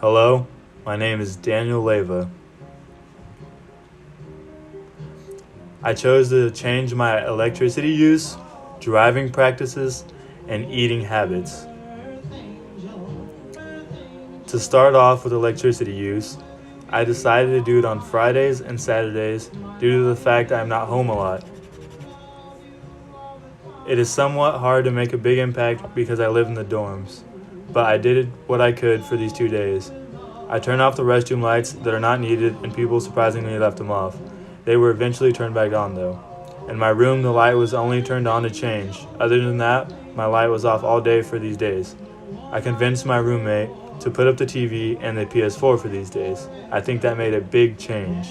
Hello, my name is Daniel Leva. I chose to change my electricity use, driving practices, and eating habits. To start off with electricity use, I decided to do it on Fridays and Saturdays due to the fact I am not home a lot. It is somewhat hard to make a big impact because I live in the dorms, but I did what I could for these 2 days. I turned off the restroom lights that are not needed, and people surprisingly left them off. They were eventually turned back on though. In my room, the light was only turned on to change. Other than that, my light was off all day for these days. I convinced my roommate to put up the TV and the PS4 for these days. I think that made a big change.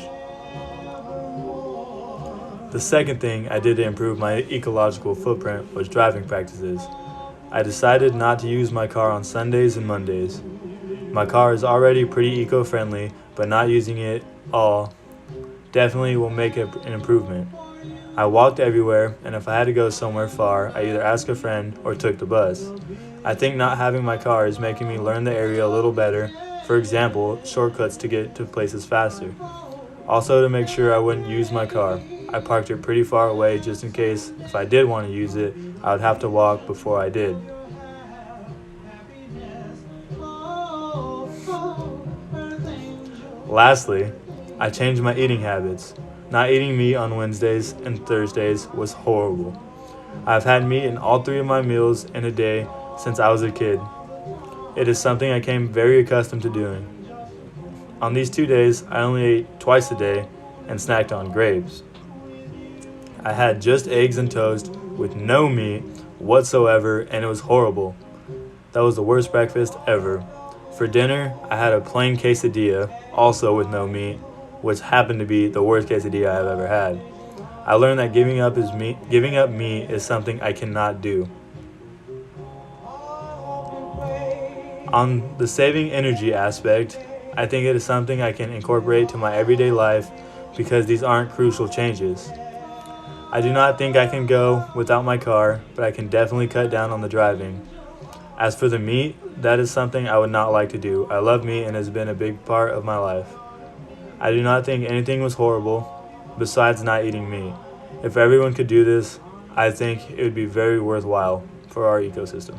The second thing I did to improve my ecological footprint was driving practices. I decided not to use my car on Sundays and Mondays. My car is already pretty eco-friendly, but not using it all definitely will make an improvement. I walked everywhere, and if I had to go somewhere far, I either asked a friend or took the bus. I think not having my car is making me learn the area a little better, for example, shortcuts to get to places faster. Also, to make sure I wouldn't use my car, I parked it pretty far away just in case if I did want to use it, I would have to walk before I did. Lastly, I changed my eating habits. Not eating meat on Wednesdays and Thursdays was horrible. I've had meat in all three of my meals in a day since I was a kid. It is something I came very accustomed to doing. On these 2 days, I only ate twice a day and snacked on grapes. I had just eggs and toast with no meat whatsoever, and it was horrible. That was the worst breakfast ever. For dinner, I had a plain quesadilla, also with no meat, which happened to be the worst quesadilla I've ever had. I learned that giving up meat is something I cannot do. On the saving energy aspect, I think it is something I can incorporate to my everyday life because these aren't crucial changes. I do not think I can go without my car, but I can definitely cut down on the driving. As for the meat, that is something I would not like to do. I love meat and it has been a big part of my life. I do not think anything was horrible besides not eating meat. If everyone could do this, I think it would be very worthwhile for our ecosystem.